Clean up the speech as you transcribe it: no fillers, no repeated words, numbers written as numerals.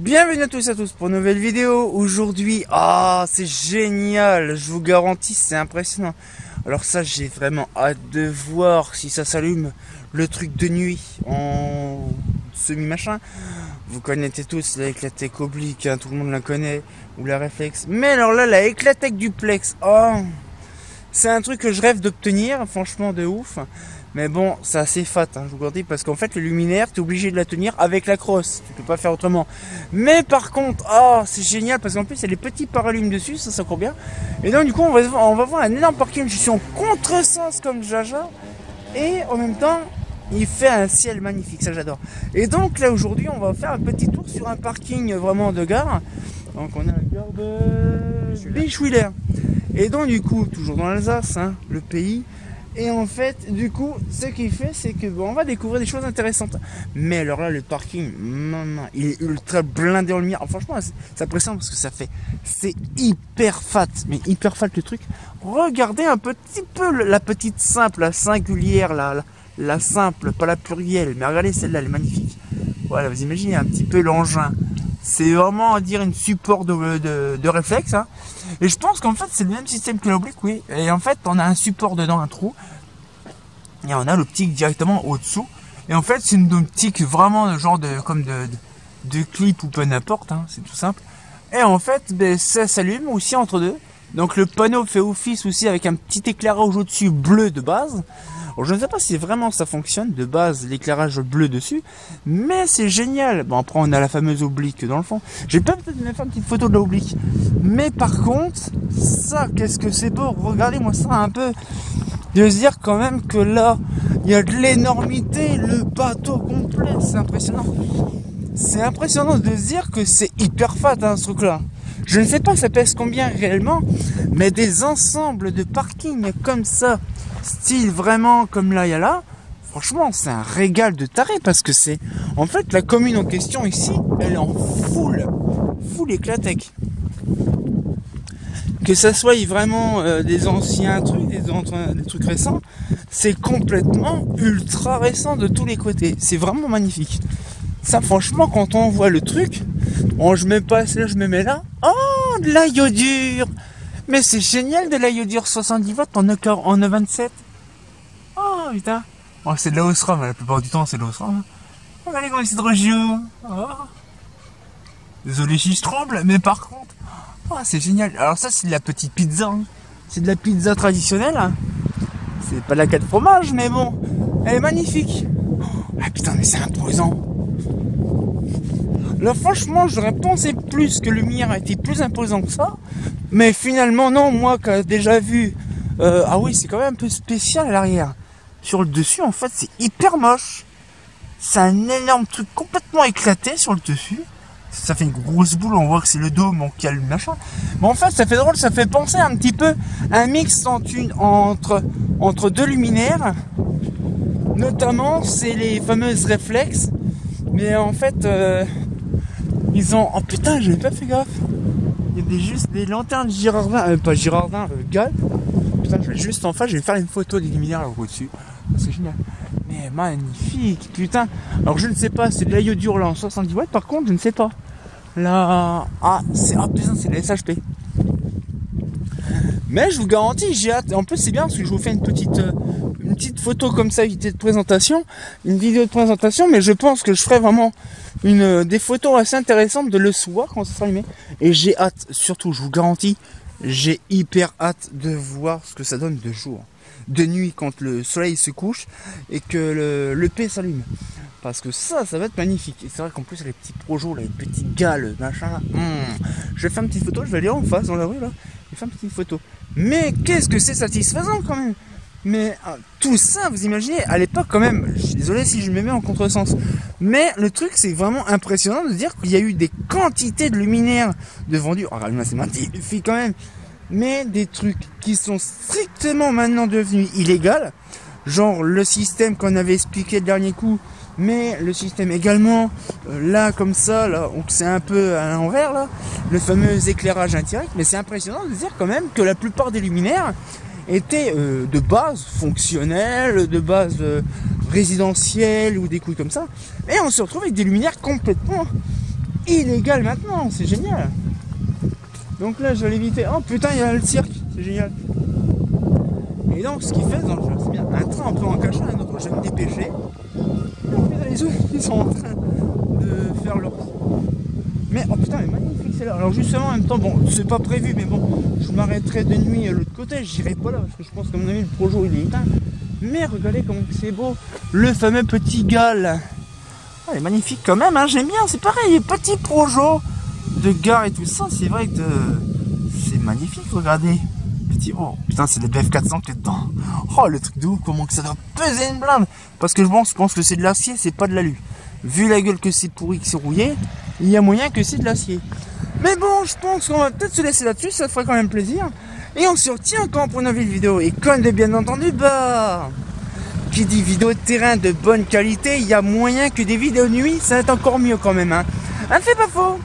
Bienvenue à tous pour une nouvelle vidéo. Aujourd'hui, c'est génial, je vous garantis, c'est impressionnant. Alors ça, j'ai vraiment hâte de voir si ça s'allume, le truc de nuit en semi-machin. Vous connaissez tous la Éclatec oblique, hein, tout le monde la connaît, ou la réflexe. Mais alors là, la Éclatec duplex, c'est un truc que je rêve d'obtenir, franchement de ouf. Mais bon, c'est assez fat, hein, je vous garantis, parce qu'en fait, le luminaire, tu es obligé de la tenir avec la crosse. Tu peux pas faire autrement. Mais par contre, c'est génial, parce qu'en plus, il y a les petits paralumes dessus, ça court bien. Et donc, du coup, on va voir un énorme parking. Je suis en contresens comme Jaja. Et en même temps, il fait un ciel magnifique, ça j'adore. Et donc, là, aujourd'hui, on va faire un petit tour sur un parking vraiment de gare. Donc, on a la gare de Bischwiller. Et donc, du coup, toujours dans l'Alsace, hein, le pays. Et en fait, du coup, ce qu'il fait, c'est que on va découvrir des choses intéressantes. Mais alors là, le parking, il est ultra blindé en lumière. Franchement, c'est impressionnant parce que c'est hyper fat, mais hyper fat le truc. Regardez un petit peu la petite simple, la singulière, la simple, pas la plurielle. Mais regardez celle-là, elle est magnifique. Voilà, vous imaginez un petit peu l'engin. C'est vraiment à dire une support de réflexe, hein. Et je pense qu'en fait c'est le même système que l'oblique, oui. Et en fait on a un support dedans, un trou, et on a l'optique directement au-dessous. Et en fait c'est une optique vraiment genre de clip ou peu n'importe, hein. C'est tout simple. Et en fait ça s'allume aussi entre deux. Donc le panneau fait office aussi avec un petit éclairage au-dessus bleu de base. Alors, je ne sais pas si vraiment ça fonctionne de base, l'éclairage bleu dessus, mais c'est génial. Bon, après on a la fameuse oblique dans le fond. J'ai peut-être même fait une petite photo de l'oblique. Mais par contre, ça, qu'est-ce que c'est beau. Regardez-moi ça un peu. De se dire quand même que là, il y a de l'énormité, le bateau complet, c'est impressionnant. C'est impressionnant de se dire que c'est hyper fat, hein, ce truc-là. Je ne sais pas ça pèse combien réellement, mais des ensembles de parking comme ça, style vraiment comme là il y a là, franchement c'est un régal de taré, parce que c'est en fait la commune en question ici, elle est en full Éclatec. Que ça soit vraiment des anciens trucs, des trucs récents, c'est complètement ultra récent de tous les côtés. C'est vraiment magnifique. Ça franchement quand on voit le truc, je me passe là, je me mets là. Oh, de la iodure. Mais c'est génial, de la iodure 70 watts en E27. Oh putain. C'est de la Osram, la plupart du temps c'est de la Osram. Regardez comment c'est trop chaud. Désolé si je tremble, mais par contre, c'est génial. Alors ça c'est de la petite pizza, hein. C'est de la pizza traditionnelle, hein. C'est pas de la 4 fromages, mais bon, elle est magnifique. Putain, mais c'est imposant. Là franchement j'aurais pensé plus que le lumière a été plus imposant que ça. Mais finalement non, moi qui ai déjà vu. Oui, c'est quand même un peu spécial à l'arrière. Sur le dessus en fait c'est hyper moche. C'est un énorme truc complètement éclaté sur le dessus. Ça fait une grosse boule, on voit que c'est le dôme qui a le machin. Mais en fait ça fait drôle, ça fait penser un petit peu un mix entre deux luminaires. Notamment c'est les fameuses réflexes. Mais en fait ils ont... Oh putain, j'avais pas fait gaffe. Il y a juste des lanternes Girardin, pas Girardin, Gall. Putain, je vais juste en face, je vais faire une photo des luminaires là au-dessus. C'est génial. Mais magnifique, putain. Alors je ne sais pas, c'est de la iodure là en 70 watts, par contre, je ne sais pas. Là... putain, c'est de la SHP. Mais je vous garantis, j'ai hâte. En plus, c'est bien parce que je vous fais une petite photo comme ça, de présentation, une vidéo de présentation, mais je pense que je ferai vraiment des photos assez intéressantes de le soir quand ça sera allumé. Et j'ai hâte, surtout, je vous garantis, j'ai hyper hâte de voir ce que ça donne de jour, de nuit, quand le soleil se couche et que le P s'allume. Parce que ça va être magnifique. Et c'est vrai qu'en plus, les petits projets, les petits gales, machin là. Je vais faire une petite photo, je vais aller en face dans la rue là. Je vais faire une petite photo. Mais qu'est-ce que c'est satisfaisant quand même. Mais tout ça, vous imaginez, à l'époque quand même, je suis désolé si je me mets en contresens, mais le truc c'est vraiment impressionnant de dire qu'il y a eu des quantités de luminaires de vendus. Regarde-moi, c'est magnifique quand même. Mais des trucs qui sont strictement maintenant devenus illégaux, genre le système qu'on avait expliqué le dernier coup, mais le système également, là comme ça, là, donc c'est un peu à l'envers là, le fameux éclairage indirect. Mais c'est impressionnant de dire quand même que la plupart des luminaires étaient de base fonctionnels, de base résidentiels ou des couilles comme ça. Et on se retrouve avec des luminaires complètement illégal maintenant, c'est génial. Donc là, je vais l'éviter. Oh putain, il y a le cirque, c'est génial. Et donc, ce qu'ils fait dans le jeu, c'est bien. Un train, on peut en cacher un autre, je vais me dépêcher. Les autres, ils sont en train de faire leur... Mais, oh putain, mais magnifique, c'est là. Alors justement, en même temps, bon, c'est pas prévu, mais bon, je m'arrêterai de nuit à l'autre côté, j'irai pas là, parce que je pense qu'à mon avis, le projo, il est éteint. Mais regardez comme c'est beau, le fameux petit gale. Ah, il est magnifique quand même, hein, j'aime bien, c'est pareil, petit projo de gare et tout ça, c'est vrai que c'est magnifique, regardez. Petit, oh putain, c'est des BF400 qui est dedans. Oh, le truc de ouf, comment que ça doit peser une blinde. Parce que je pense que c'est de l'acier, c'est pas de l'alu. Vu la gueule que c'est pourri, que c'est rouillé, il y a moyen que c'est de l'acier. Mais bon, je pense qu'on va peut-être se laisser là-dessus, ça ferait quand même plaisir. Et on se retient encore pour une nouvelle vidéo. Et comme de bien entendu, bah... qui dit vidéo de terrain de bonne qualité, il y a moyen que des vidéos de nuit, ça va être encore mieux quand même, hein. Ça ne fait pas faux.